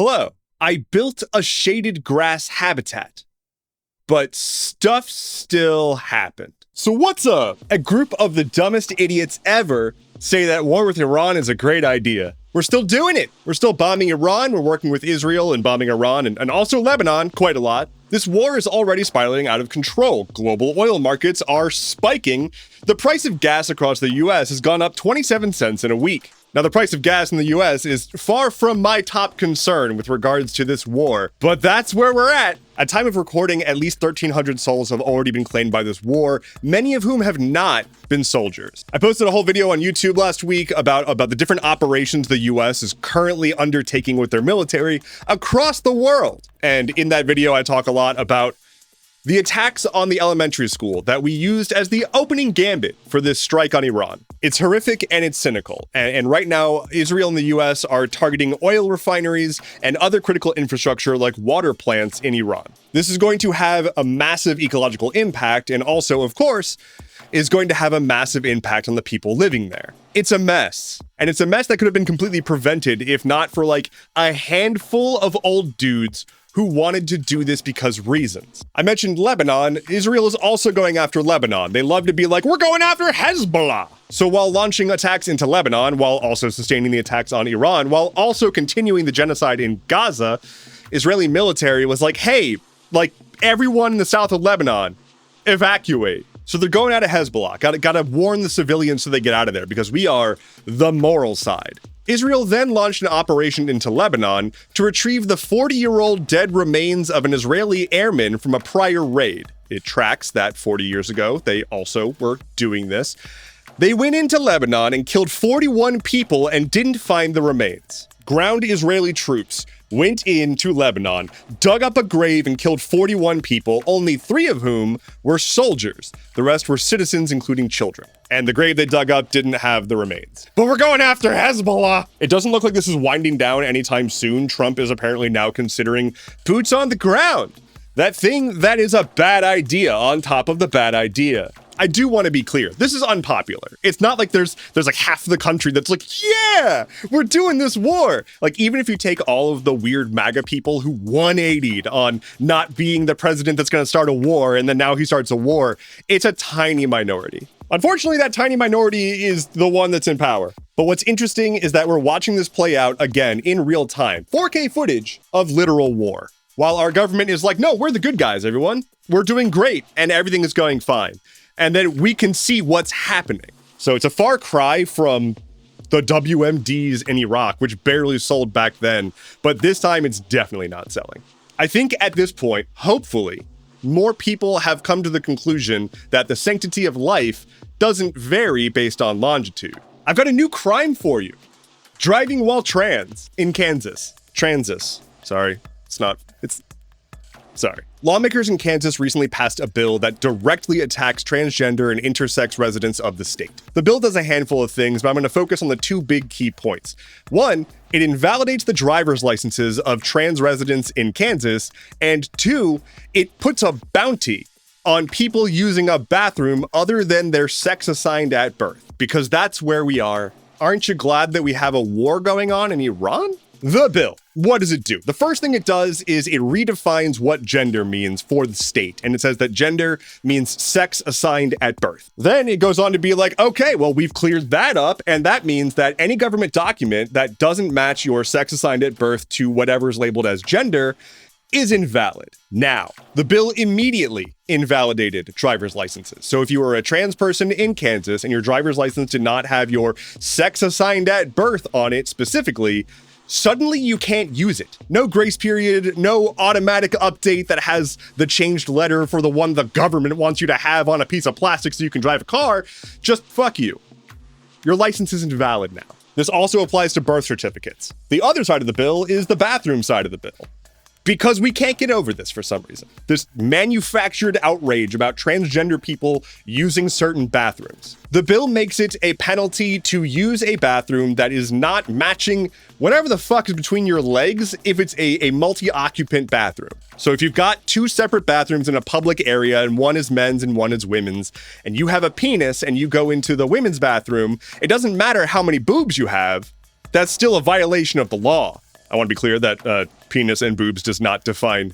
Hello, I built a shaded grass habitat, but stuff still happened. So what's up? A group of the dumbest idiots ever say that war with Iran is a great idea. We're still doing it. We're still bombing Iran. We're working with Israel and bombing Iran and also Lebanon quite a lot. This war is already spiraling out of control. Global oil markets are spiking. The price of gas across the US has gone up 27 cents in a week. Now, the price of gas in the US is far from my top concern with regards to this war, but that's where we're at. At time of recording, at least 1,300 souls have already been claimed by this war, many of whom have not been soldiers. I posted a whole video on YouTube last week about the different operations the US is currently undertaking with their military across the world. And in that video, I talk a lot about the attacks on the elementary school that we used as the opening gambit for this strike on Iran. It's horrific and it's cynical. And right now, Israel and the US are targeting oil refineries and other critical infrastructure like water plants in Iran. This is going to have a massive ecological impact and also, of course, is going to have a massive impact on the people living there. It's a mess. And it's a mess that could have been completely prevented if not for like a handful of old dudes who wanted to do this because reasons. I mentioned Lebanon. Israel is also going after Lebanon. They love to be like, we're going after Hezbollah. So while launching attacks into Lebanon, while also sustaining the attacks on Iran, while also continuing the genocide in Gaza, Israeli military was like, hey, like everyone in the south of Lebanon, evacuate. So they're going out of Hezbollah. Gotta warn the civilians so they get out of there because we are the moral side. Israel then launched an operation into Lebanon to retrieve the 40-year-old dead remains of an Israeli airman from a prior raid. It tracks that 40 years ago, they also were doing this. They went into Lebanon and killed 41 people and didn't find the remains. Ground Israeli troops went into Lebanon, dug up a grave and killed 41 people, only 3 of whom were soldiers. The rest were citizens, including children. And the grave they dug up didn't have the remains. But we're going after Hezbollah! It doesn't look like this is winding down anytime soon. Trump is apparently now considering boots on the ground. That thing that is a bad idea on top of the bad idea. I do want to be clear. This is unpopular. It's not like there's like half the country that's like, yeah, we're doing this war. Like, even if you take all of the weird MAGA people who 180'd on not being the president that's going to start a war, and then now he starts a war, it's a tiny minority. Unfortunately, that tiny minority is the one that's in power. But what's interesting is that we're watching this play out again in real time. 4K footage of literal war. While our government is like, no, we're the good guys, everyone. We're doing great and everything is going fine. And then we can see what's happening. So it's a far cry from the WMDs in Iraq, which barely sold back then, but this time it's definitely not selling. I think at this point, hopefully, more people have come to the conclusion that the sanctity of life doesn't vary based on longitude. I've got a new crime for you. Driving while trans in Kansas. Sorry. Lawmakers in Kansas recently passed a bill that directly attacks transgender and intersex residents of the state. The bill does a handful of things, but I'm going to focus on the 2 big key points. 1, it invalidates the driver's licenses of trans residents in Kansas, and 2, it puts a bounty on people using a bathroom other than their sex assigned at birth, because that's where we are. Aren't you glad that we have a war going on in Iran? The bill. What does it do? The first thing it does is it redefines what gender means for the state. And it says that gender means sex assigned at birth. Then it goes on to be like, okay, well, we've cleared that up. And that means that any government document that doesn't match your sex assigned at birth to whatever's labeled as gender is invalid. Now, the bill immediately invalidated driver's licenses. So if you were a trans person in Kansas and your driver's license did not have your sex assigned at birth on it specifically, suddenly you can't use it. No grace period, no automatic update that has the changed letter for the one the government wants you to have on a piece of plastic so you can drive a car. Just fuck you. Your license isn't valid now. This also applies to birth certificates. The other side of the bill is the bathroom side of the bill. Because we can't get over this for some reason. This manufactured outrage about transgender people using certain bathrooms. The bill makes it a penalty to use a bathroom that is not matching whatever the fuck is between your legs if it's a multi-occupant bathroom. So if you've got 2 separate bathrooms in a public area and one is men's and one is women's, and you have a penis and you go into the women's bathroom, it doesn't matter how many boobs you have, that's still a violation of the law. I want to be clear that penis and boobs does not define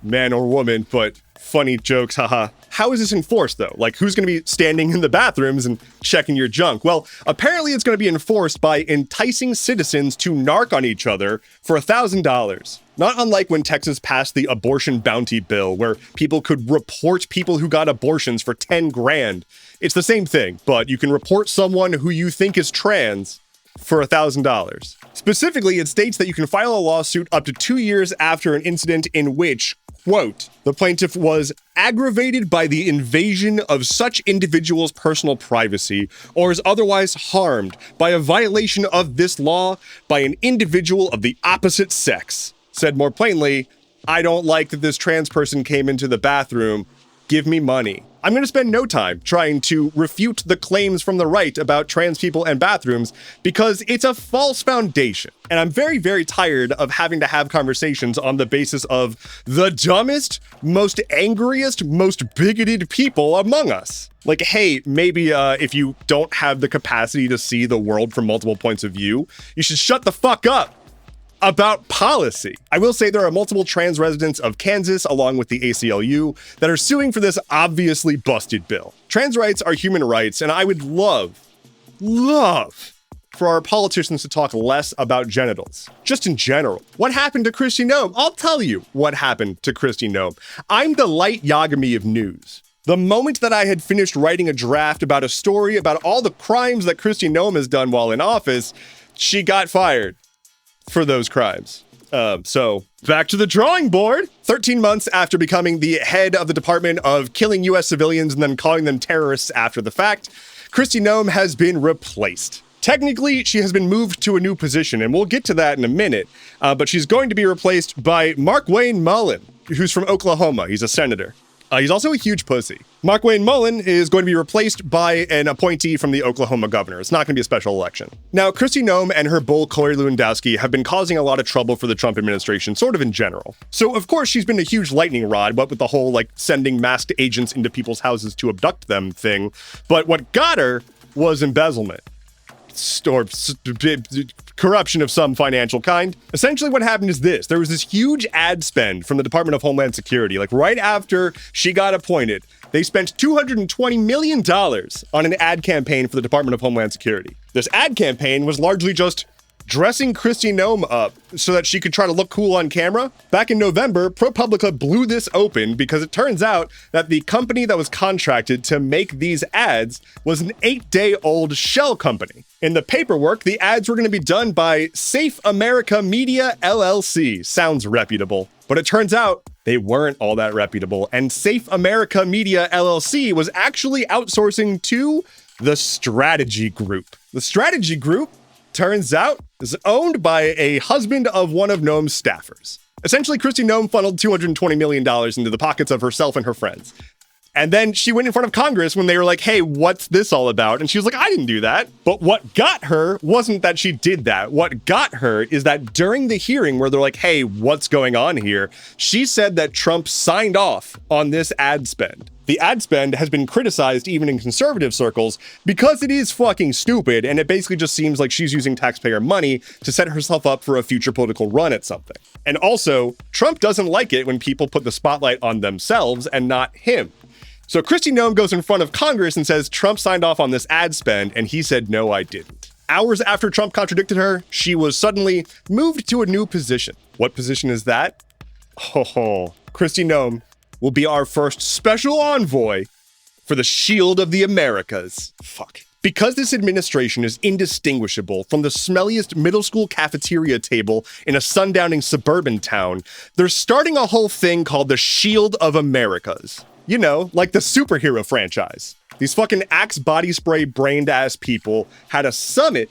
man or woman, but funny jokes, haha. How is this enforced, though? Like, who's going to be standing in the bathrooms and checking your junk? Well, apparently it's going to be enforced by enticing citizens to narc on each other for $1,000. Not unlike when Texas passed the abortion bounty bill, where people could report people who got abortions for 10 grand. It's the same thing, but you can report someone who you think is trans for $1,000. Specifically, it states that you can file a lawsuit up to 2 years after an incident in which, quote, the plaintiff was aggravated by the invasion of such individual's personal privacy or is otherwise harmed by a violation of this law by an individual of the opposite sex. Said more plainly, I don't like that this trans person came into the bathroom. Give me money. I'm going to spend no time trying to refute the claims from the right about trans people and bathrooms because it's a false foundation. And I'm very, very tired of having to have conversations on the basis of the dumbest, most angriest, most bigoted people among us. Like, hey, maybe if you don't have the capacity to see the world from multiple points of view, you should shut the fuck up about policy. I will say there are multiple trans residents of Kansas, along with the ACLU, that are suing for this obviously busted bill. Trans rights are human rights, and I would love for our politicians to talk less about genitals. Just in general. What happened to Kristi Noem? I'll tell you what happened to Kristi Noem. I'm the light Yagami of news. The moment that I had finished writing a draft about a story about all the crimes that Kristi Noem has done while in office, she got fired for those crimes. So back to the drawing board. 13 months after becoming the head of the Department of killing US civilians and then calling them terrorists after the fact, Kristi Noem has been replaced. Technically, she has been moved to a new position, and we'll get to that in a minute, but she's going to be replaced by Markwayne Mullin, who's from Oklahoma. He's a senator. He's also a huge pussy. Markwayne Mullin is going to be replaced by an appointee from the Oklahoma governor. It's not going to be a special election. Now, Kristi Noem and her bull, Corey Lewandowski, have been causing a lot of trouble for the Trump administration, sort of in general. So, of course, she's been a huge lightning rod, what with the whole, like, sending masked agents into people's houses to abduct them thing. But what got her was embezzlement. Or corruption of some financial kind. Essentially what happened is this. There was this huge ad spend from the Department of Homeland Security. Like right after she got appointed, they spent $220 million on an ad campaign for the Department of Homeland Security. This ad campaign was largely just dressing Kristi Noem up so that she could try to look cool on camera. Back in November, ProPublica blew this open because it turns out that the company that was contracted to make these ads was an 8-day-old shell company. In the paperwork, the ads were going to be done by Safe America Media LLC. Sounds reputable. But it turns out they weren't all that reputable, and Safe America Media LLC was actually outsourcing to the Strategy Group. The Strategy Group, turns out, is owned by a husband of one of Noem's staffers. Essentially, Kristi Noem funneled $220 million into the pockets of herself and her friends. And then she went in front of Congress when they were like, hey, what's this all about? And she was like, I didn't do that. But what got her wasn't that she did that. What got her is that during the hearing where they're like, hey, what's going on here? She said that Trump signed off on this ad spend. The ad spend has been criticized even in conservative circles because it is fucking stupid, and it basically just seems like she's using taxpayer money to set herself up for a future political run at something. And also, Trump doesn't like it when people put the spotlight on themselves and not him. So Kristi Noem goes in front of Congress and says Trump signed off on this ad spend, and he said, no, I didn't. Hours after Trump contradicted her, she was suddenly moved to a new position. What position is that? Oh, Kristi Noem will be our first special envoy for the Shield of the Americas. Fuck. Because this administration is indistinguishable from the smelliest middle school cafeteria table in a sundowning suburban town, they're starting a whole thing called the Shield of Americas. You know, like the superhero franchise. These fucking Axe body spray brained ass people had a summit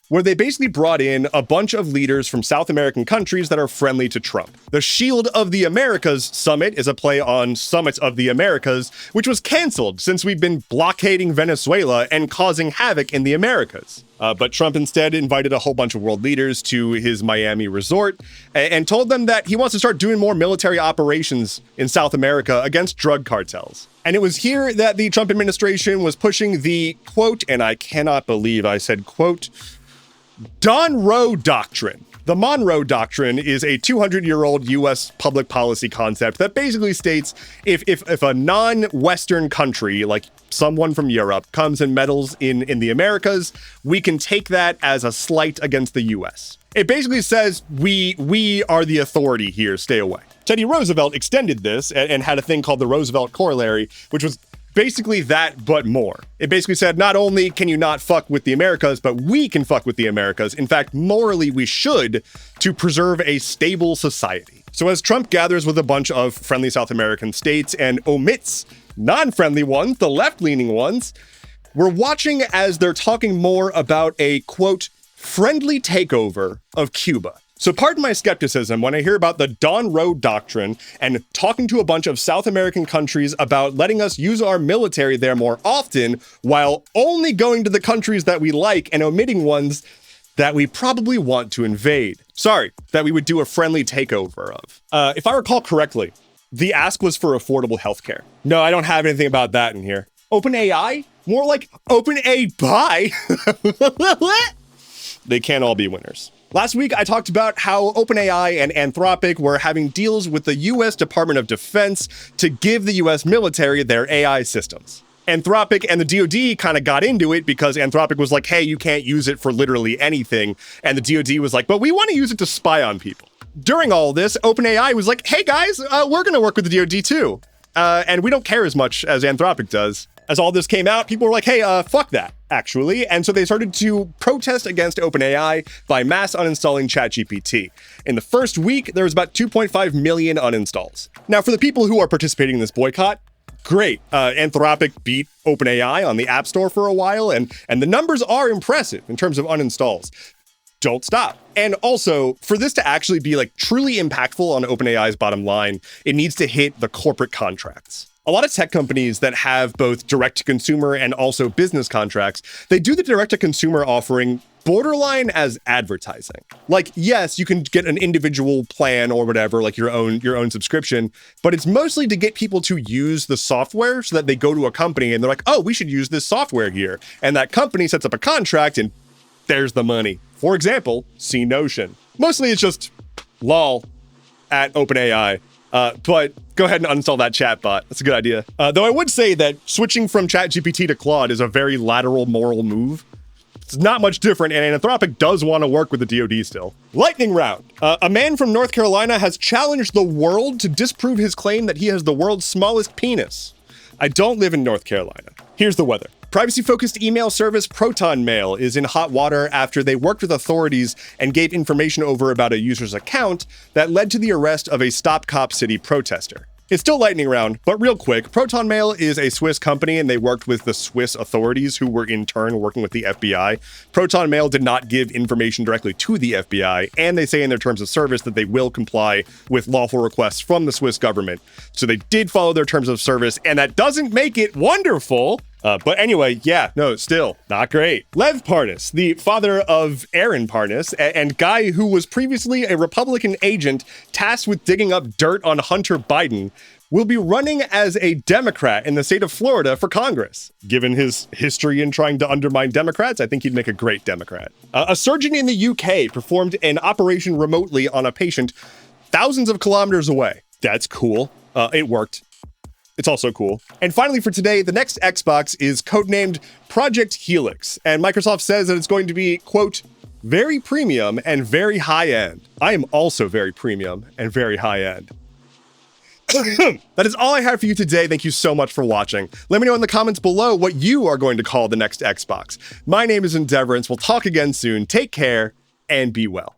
where they basically brought in a bunch of leaders from South American countries that are friendly to Trump. The Shield of the Americas Summit is a play on Summit of the Americas, which was canceled since we've been blockading Venezuela and causing havoc in the Americas. But Trump instead invited a whole bunch of world leaders to his Miami resort and told them that he wants to start doing more military operations in South America against drug cartels. And it was here that the Trump administration was pushing the, quote, and I cannot believe I said, quote, Don Roe Doctrine. The Monroe Doctrine is a 200-year-old U.S. public policy concept that basically states if a non-Western country, like someone from Europe, comes and meddles in the Americas, we can take that as a slight against the U.S. It basically says, we are the authority here, stay away. Teddy Roosevelt extended this and had a thing called the Roosevelt Corollary, which was basically that, but more. It basically said, not only can you not fuck with the Americas, but we can fuck with the Americas. In fact, morally, we should, to preserve a stable society. So as Trump gathers with a bunch of friendly South American states and omits non-friendly ones, the left-leaning ones, we're watching as they're talking more about a, quote, friendly takeover of Cuba. So pardon my skepticism when I hear about the Monroe Doctrine and talking to a bunch of South American countries about letting us use our military there more often while only going to the countries that we like and omitting ones that we probably want to invade. Sorry, that we would do a friendly takeover of. If I recall correctly, the ask was for affordable healthcare. No, I don't have anything about that in here. OpenAI? More like OpenABYE. They can't all be winners. Last week, I talked about how OpenAI and Anthropic were having deals with the US Department of Defense to give the US military their AI systems. Anthropic and the DoD kind of got into it because Anthropic was like, hey, you can't use it for literally anything. And the DoD was like, but we want to use it to spy on people. During all this, OpenAI was like, hey guys, we're going to work with the DoD too. And we don't care as much as Anthropic does. As all this came out, people were like, hey, fuck that, actually. And so they started to protest against OpenAI by mass uninstalling ChatGPT. In the first week, there was about 2.5 million uninstalls. Now, for the people who are participating in this boycott, great. Anthropic beat OpenAI on the App Store for a while, and the numbers are impressive in terms of uninstalls. Don't stop. And also, for this to actually be like truly impactful on OpenAI's bottom line, it needs to hit the corporate contracts. A lot of tech companies that have both direct-to-consumer and also business contracts, they do the direct-to-consumer offering borderline as advertising. Like, yes, you can get an individual plan or whatever, like your own subscription, but it's mostly to get people to use the software so that they go to a company and they're like, oh, we should use this software here. And that company sets up a contract and there's the money. For example, see Notion. Mostly it's just lol at OpenAI. But go ahead and uninstall that chatbot. That's a good idea. Though I would say that switching from ChatGPT to Claude is a very lateral moral move. It's not much different, and Anthropic does want to work with the DoD still. Lightning round. A man from North Carolina has challenged the world to disprove his claim that he has the world's smallest penis. I don't live in North Carolina. Here's the weather. Privacy-focused email service ProtonMail is in hot water after they worked with authorities and gave information over about a user's account that led to the arrest of a Stop Cop City protester. It's still lightning round, but real quick, ProtonMail is a Swiss company and they worked with the Swiss authorities who were in turn working with the FBI. ProtonMail did not give information directly to the FBI, and they say in their terms of service that they will comply with lawful requests from the Swiss government. So they did follow their terms of service, and that doesn't make it wonderful. But anyway, yeah, no, still not great. Lev Parnas, the father of Aaron Parnas, and guy who was previously a Republican agent tasked with digging up dirt on Hunter Biden, will be running as a Democrat in the state of Florida for Congress. Given his history in trying to undermine Democrats, I think he'd make a great Democrat. A surgeon in the UK performed an operation remotely on a patient thousands of kilometers away. That's cool. It worked. It's also cool. And finally for today, the next Xbox is codenamed Project Helix, and Microsoft says that it's going to be, quote, very premium and very high-end. I am also very premium and very high-end. That is all I have for you today. Thank you so much for watching. Let me know in the comments below what you are going to call the next Xbox. My name is Endeavorance. We'll talk again soon. Take care and be well.